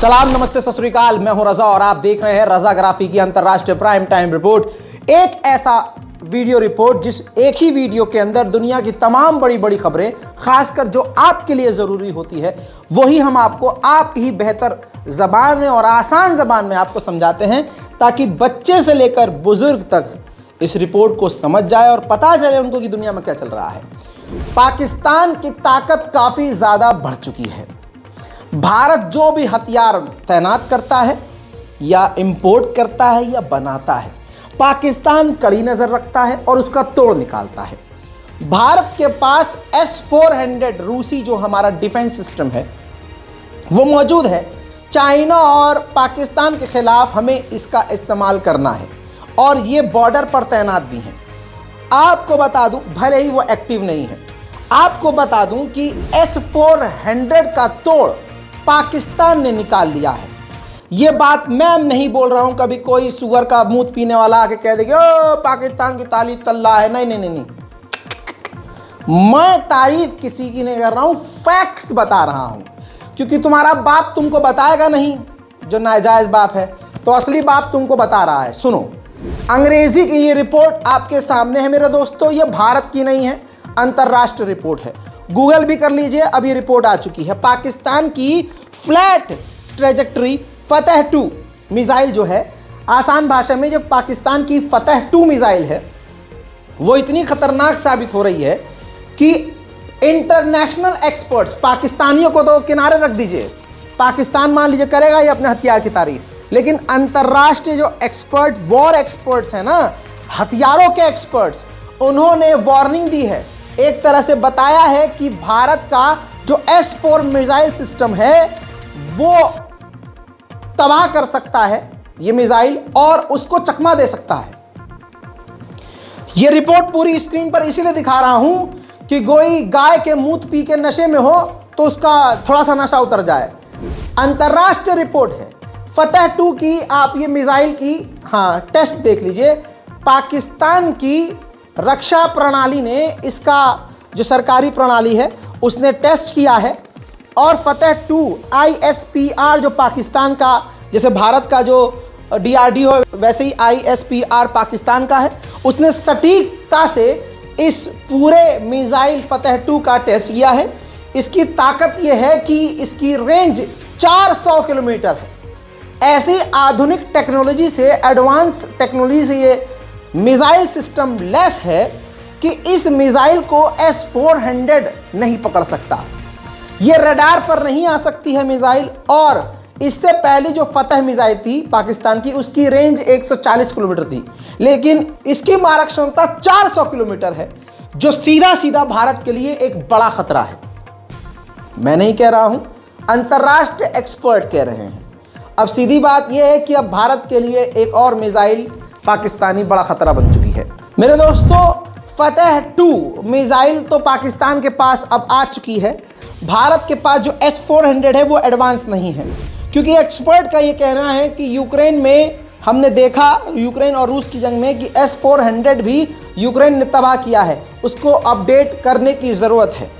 सलाम, नमस्ते, सत श्री अकाल। मैं हूं रजा और आप देख रहे हैं रजाग्राफी की अंतरराष्ट्रीय प्राइम टाइम रिपोर्ट। एक ऐसा वीडियो रिपोर्ट जिस एक ही वीडियो के अंदर दुनिया की तमाम बड़ी बड़ी खबरें, खासकर जो आपके लिए जरूरी होती है, वही हम आपको आपकी बेहतर जबान में और आसान जबान में आपको समझाते हैं, ताकि बच्चे से लेकर बुजुर्ग तक इस रिपोर्ट को समझ जाए और पता चले उनको कि दुनिया में क्या चल रहा है। पाकिस्तान की ताकत काफी ज्यादा बढ़ चुकी है। भारत जो भी हथियार तैनात करता है या इंपोर्ट करता है या बनाता है, पाकिस्तान कड़ी नजर रखता है और उसका तोड़ निकालता है। भारत के पास S-400 रूसी जो हमारा डिफेंस सिस्टम है वो मौजूद है। चाइना और पाकिस्तान के खिलाफ हमें इसका इस्तेमाल करना है और ये बॉर्डर पर तैनात भी हैं। आपको बता दूं, भले ही वो एक्टिव नहीं है, आपको बता दूं कि S-400 का तोड़ पाकिस्तान ने निकाल लिया है। ये बात मैं नहीं बोल रहा हूं, कभी कोई सुअर का मूत पीने वाला आके कह देगा ओ पाकिस्तान की तारीफ तल्ला है। नहीं नहीं नहीं नहीं, मैं तारीफ किसी की नहीं कर रहा हूं, फैक्ट्स बता रहा हूं। क्योंकि तुम्हारा बाप तुमको बताएगा नहीं, जो नाजायज बाप है, तो असली बाप तुमको बता रहा है। सुनो, अंग्रेजी की ये रिपोर्ट आपके सामने है मेरे दोस्तों। ये भारत की नहीं है, अंतरराष्ट्रीय रिपोर्ट है। गूगल भी कर लीजिए, अब ये रिपोर्ट आ चुकी है। पाकिस्तान की फ्लैट ट्रेजेक्टरी फतेह 2 मिसाइल जो है, आसान भाषा में जो पाकिस्तान की फतेह 2 मिसाइल है, वो इतनी खतरनाक साबित हो रही है कि इंटरनेशनल एक्सपर्ट्स, पाकिस्तानियों को तो किनारे रख दीजिए, पाकिस्तान मान लीजिए करेगा ये अपने हथियार की तारीफ, लेकिन अंतरराष्ट्रीय जो एक्सपर्ट, वॉर एक्सपर्ट्स हैं ना, हथियारों के एक्सपर्ट्स, उन्होंने वार्निंग दी है। एक तरह से बताया है कि भारत का जो S-4 मिसाइल सिस्टम है वो तबाह कर सकता है ये मिसाइल, और उसको चकमा दे सकता है। ये रिपोर्ट पूरी स्क्रीन पर इसीलिए दिखा रहा हूं कि कोई गाय के मूत पी के नशे में हो तो उसका थोड़ा सा नशा उतर जाए। अंतरराष्ट्रीय रिपोर्ट है फतेह 2 की। आप ये मिसाइल की टेस्ट देख लीजिए। पाकिस्तान की रक्षा प्रणाली ने, इसका जो सरकारी प्रणाली है उसने टेस्ट किया है, और फतेह 2 ISPR जो पाकिस्तान का, जैसे भारत का जो DRDO वैसे ही ISPR पाकिस्तान का है, उसने सटीकता से इस पूरे मिसाइल फतेह 2 का टेस्ट किया है। इसकी ताकत यह है कि इसकी रेंज 400 किलोमीटर है। ऐसी आधुनिक टेक्नोलॉजी से, एडवांस टेक्नोलॉजी से ये मिसाइल सिस्टम लैस है कि इस मिसाइल को S-400 नहीं पकड़ सकता। ये रडार पर नहीं आ सकती है मिसाइल। और इससे पहले जो फतेह मिसाइल थी पाकिस्तान की, उसकी रेंज 140 किलोमीटर थी, लेकिन इसकी मारक क्षमता 400 किलोमीटर है, जो सीधा सीधा भारत के लिए एक बड़ा खतरा है। मैं नहीं कह रहा हूं, अंतरराष्ट्रीय एक्सपर्ट कह रहे हैं। अब सीधी बात यह है कि अब भारत के लिए एक और मिसाइल पाकिस्तानी बड़ा खतरा बन चुकी है। मेरे दोस्तों, फतेह 2 मिसाइल तो पाकिस्तान के पास अब आ चुकी है। भारत के पास जो S-400 है वो एडवांस नहीं है, क्योंकि एक्सपर्ट का ये कहना है कि यूक्रेन में हमने देखा, यूक्रेन और रूस की जंग में, कि S-400 भी यूक्रेन ने तबाह किया है, उसको अपडेट करने की ज़रूरत है।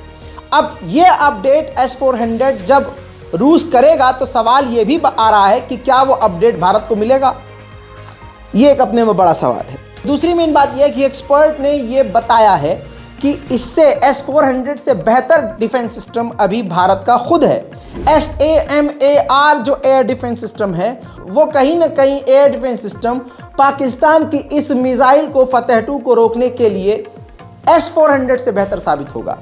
अब ये अपडेट S-400 जब रूस करेगा तो सवाल ये भी आ रहा है कि क्या वो अपडेट भारत को मिलेगा। ये एक अपने में बड़ा सवाल है। दूसरी मेन बात यह है कि एक्सपर्ट ने ये बताया है कि इससे S-400 से बेहतर डिफेंस सिस्टम अभी भारत का खुद है। SAMAR जो एयर डिफेंस सिस्टम है, वो कहीं ना कहीं एयर डिफेंस सिस्टम पाकिस्तान की इस मिसाइल को फतेह 2 को रोकने के लिए S-400 से बेहतर साबित होगा।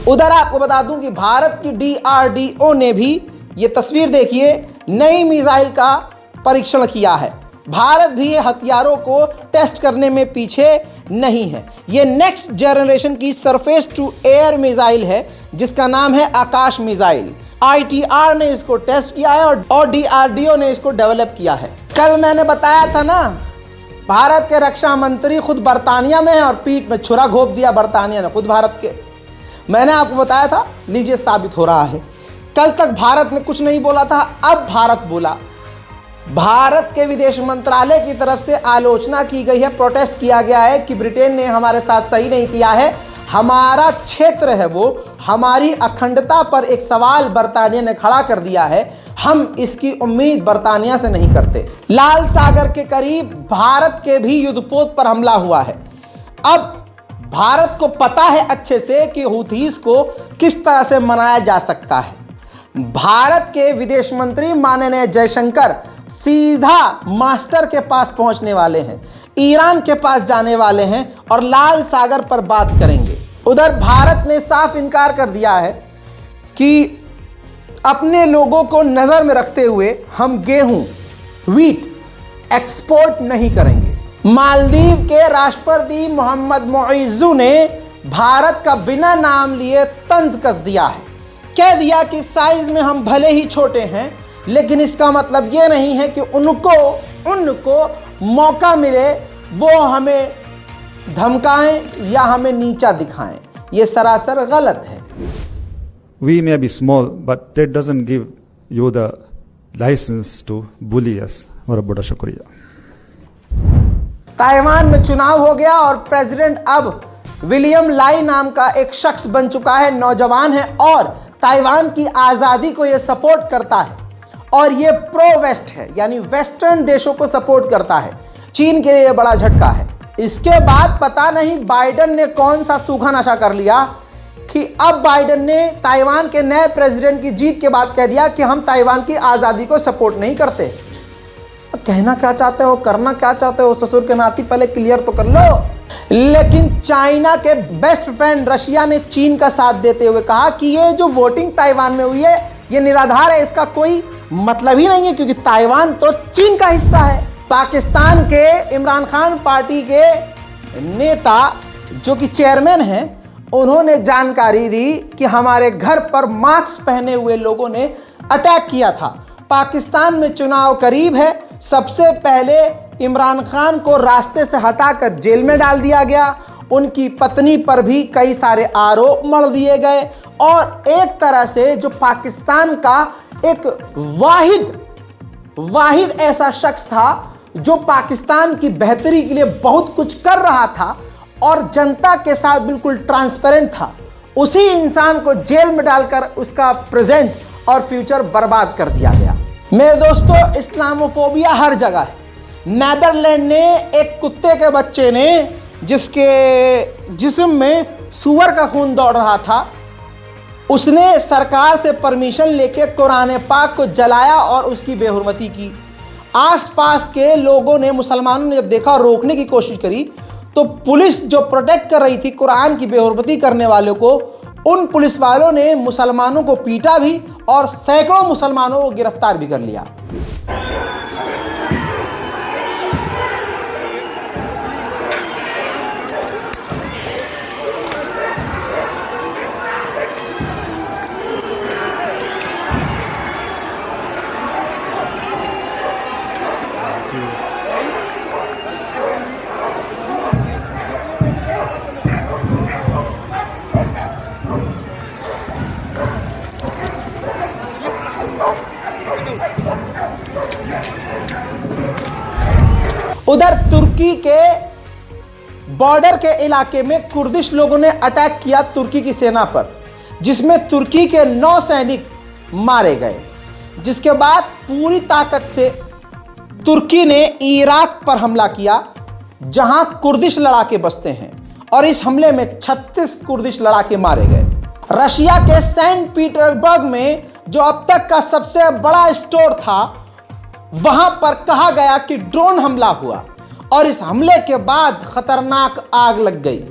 उधर आपको बता दूं कि भारत की DRDO ने भी, ये तस्वीर देखिए, नई मिसाइल का परीक्षण किया है। भारत भी ये हथियारों को टेस्ट करने में पीछे नहीं है। ये नेक्स्ट जनरेशन की सरफेस टू एयर मिसाइल है, जिसका नाम है आकाश मिसाइल। ITR ने इसको टेस्ट किया है और DRDO ने इसको डेवलप किया है। कल मैंने बताया था ना, भारत के रक्षा मंत्री खुद बरतानिया में है और पीठ में छुरा घोंप दिया बरतानिया ने खुद भारत के। मैंने आपको बताया था, लीजिए साबित हो रहा है। कल तक भारत ने कुछ नहीं बोला था, अब भारत बोला। भारत के विदेश मंत्रालय की तरफ से आलोचना की गई है, प्रोटेस्ट किया गया है कि ब्रिटेन ने हमारे साथ सही नहीं किया है, हमारा क्षेत्र है वो, हमारी अखंडता पर एक सवाल बरतानिया ने खड़ा कर दिया है, हम इसकी उम्मीद बर्तानिया से नहीं करते। लाल सागर के करीब भारत के भी युद्धपोत पर हमला हुआ है। अब भारत को पता है अच्छे से कि हूथीस को किस तरह से मनाया जा सकता है। भारत के विदेश मंत्री माननीय जयशंकर सीधा मास्टर के पास पहुंचने वाले हैं, ईरान के पास जाने वाले हैं और लाल सागर पर बात करेंगे। उधर भारत ने साफ इनकार कर दिया है कि अपने लोगों को नजर में रखते हुए हम गेहूं, व्हीट एक्सपोर्ट नहीं करेंगे। मालदीव के राष्ट्रपति मोहम्मद मोइज़ू ने भारत का बिना नाम लिए तंज कस दिया है। कह दिया कि साइज में हम भले ही छोटे हैं, लेकिन इसका मतलब यह नहीं है कि उनको मौका मिले वो हमें धमकाएं या हमें नीचा दिखाएं। ये सरासर गलत है। We may be small, but that doesn't give you the license to bully us. और बड़ा शुक्रिया। ताइवान में चुनाव हो गया और प्रेसिडेंट अब विलियम लाई नाम का एक शख्स बन चुका है, नौजवान है और ताइवान की आज़ादी को यह सपोर्ट करता है और यह प्रो वेस्ट है, यानी वेस्टर्न देशों को सपोर्ट करता है। चीन के लिए यह बड़ा झटका है। इसके बाद पता नहीं बाइडेन ने कौन सा सूखा नशा कर लिया कि अब बाइडेन ने ताइवान के नए प्रेसिडेंट की जीत के बाद कह दिया कि हम ताइवान की आज़ादी को सपोर्ट नहीं करते। कहना क्या चाहते हो, करना क्या चाहते हो, ससुर के नाती पहले क्लियर तो कर लो। लेकिन चाइना के बेस्ट फ्रेंड रशिया ने चीन का साथ देते हुए कहा कि ये जो वोटिंग ताइवान में हुई है ये निराधार है, इसका कोई मतलब ही नहीं है क्योंकि ताइवान तो चीन का हिस्सा है। पाकिस्तान के इमरान खान पार्टी के नेता जो कि चेयरमैन हैं, उन्होंने जानकारी दी कि हमारे घर पर मास्क पहने हुए लोगों ने अटैक किया था। पाकिस्तान में चुनाव करीब है, सबसे पहले इमरान खान को रास्ते से हटाकर जेल में डाल दिया गया। उनकी पत्नी पर भी कई सारे आरोप मढ़ दिए गए और एक तरह से जो पाकिस्तान का एक वाहिद ऐसा शख्स था जो पाकिस्तान की बेहतरी के लिए बहुत कुछ कर रहा था और जनता के साथ बिल्कुल ट्रांसपेरेंट था, उसी इंसान को जेल में डालकर उसका प्रेजेंट और फ्यूचर बर्बाद कर दिया गया। मेरे दोस्तों, इस्लामोफोबिया हर जगह है। नेदरलैंड ने एक कुत्ते के बच्चे ने जिसके जिस्म में सूअर का खून दौड़ रहा था, उसने सरकार से परमिशन लेके कुरान पाक को जलाया और उसकी बेहुरमती की। आसपास के लोगों ने, मुसलमानों ने जब देखा और रोकने की कोशिश करी तो पुलिस जो प्रोटेक्ट कर रही थी कुरान की बेहुरमती करने वालों को, उन पुलिस वालों ने मुसलमानों को पीटा भी और सैकड़ों मुसलमानों को गिरफ्तार भी कर लिया। उधर तुर्की के बॉर्डर के इलाके में कुर्दिश लोगों ने अटैक किया तुर्की की सेना पर, जिसमें तुर्की के 9 सैनिक मारे गए। जिसके बाद पूरी ताकत से तुर्की ने इराक पर हमला किया जहां कुर्दिश लड़ाके बसते हैं और इस हमले में 36 कुर्दिश लड़ाके मारे गए। रशिया के सेंट पीटर्सबर्ग में जो अब तक का सबसे बड़ा स्टोर था, वहां पर कहा गया कि ड्रोन हमला हुआ और इस हमले के बाद खतरनाक आग लग गई।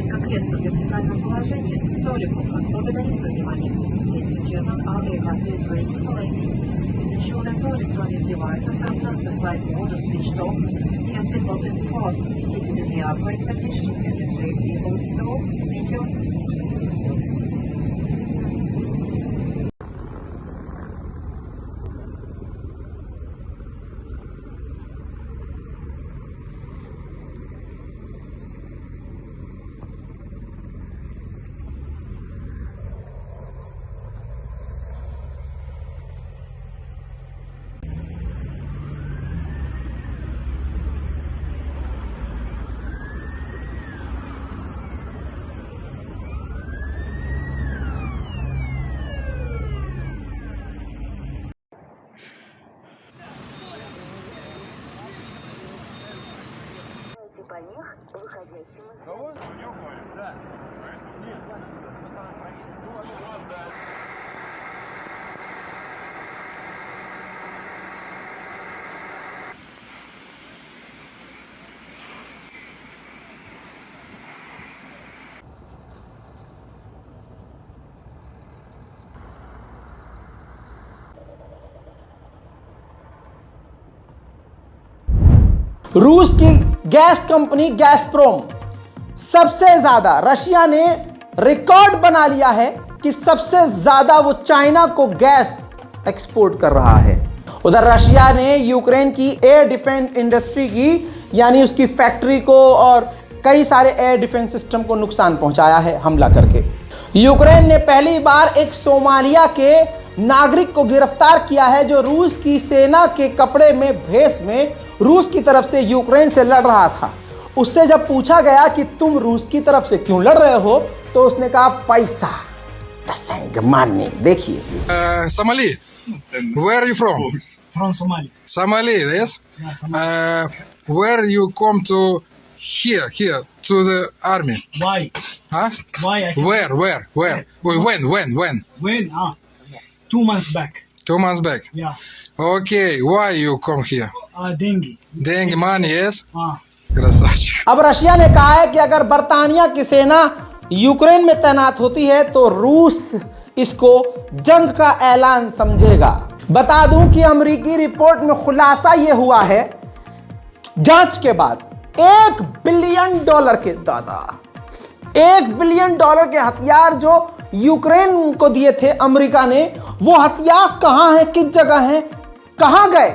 конкретно в вертикальном положении столику, благодарится внимание. Если German audio contains very stimulating. Ensure that all electronic devices are turned on flight mode or switched off. Your seatbelt is fastened. Seated in the upright position and the tray table is stowed. Thank you. по них, выходящим из... रूस की gas company गैसप्रोम सबसे ज्यादा, Russia ने record बना लिया है कि सबसे ज्यादा वो चाइना को गैस एक्सपोर्ट कर रहा है। उधर रशिया ने यूक्रेन की एयर डिफेंस इंडस्ट्री की, यानी उसकी फैक्ट्री को और कई सारे एयर डिफेंस सिस्टम को नुकसान पहुंचाया है हमला करके। यूक्रेन ने पहली बार एक सोमालिया के नागरिक को गिरफ्तार किया है जो रूस की सेना के कपड़े में, भेष में रूस की तरफ से यूक्रेन से लड़ रहा था। उससे जब पूछा गया कि तुम रूस की तरफ से क्यों लड़ रहे हो, तो उसने कहा पैसा, दसेंगे मानने। देखिए Somali. Where are you from? From Somalia. Somali, yes. Yeah, Somalia. Where you come to here to the army? Why? Huh? Why? I can... Where? When? When? 2 months back. 2 months back. Yeah. Okay. Why you come here? Dengue. Dengue money, yes. Красавчик. अब Russia ने कहा है कि अगर बर्तानिया की सेना Ukraine में तैनात होती है तो रूस इसको जंग का ऐलान समझेगा। बता दूं कि अमेरिकी रिपोर्ट में खुलासा यह हुआ है, जांच के बाद $1 बिलियन के दादा, $1 बिलियन के हथियार जो यूक्रेन को दिए थे अमेरिका ने, वो हथियार कहां है, किस जगह है, कहां गए,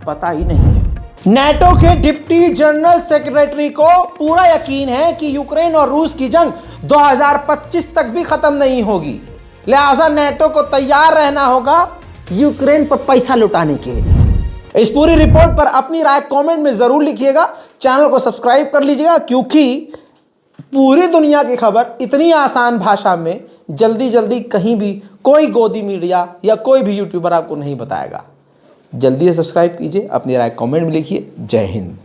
पता ही नहीं है। नेटो के डिप्टी जनरल सेक्रेटरी को पूरा यकीन है कि यूक्रेन और रूस की जंग 2025 तक भी खत्म नहीं होगी, लिहाजा नेटो को तैयार रहना होगा यूक्रेन पर पैसा लुटाने के लिए। इस पूरी रिपोर्ट पर अपनी राय कमेंट में जरूर लिखिएगा, चैनल को सब्सक्राइब कर लीजिएगा, क्योंकि पूरी दुनिया की खबर इतनी आसान भाषा में जल्दी कहीं भी कोई गोदी मीडिया या कोई भी यूट्यूबर आपको नहीं बताएगा। जल्दी से सब्सक्राइब कीजिए, अपनी राय कमेंट में लिखिए। जय हिंद।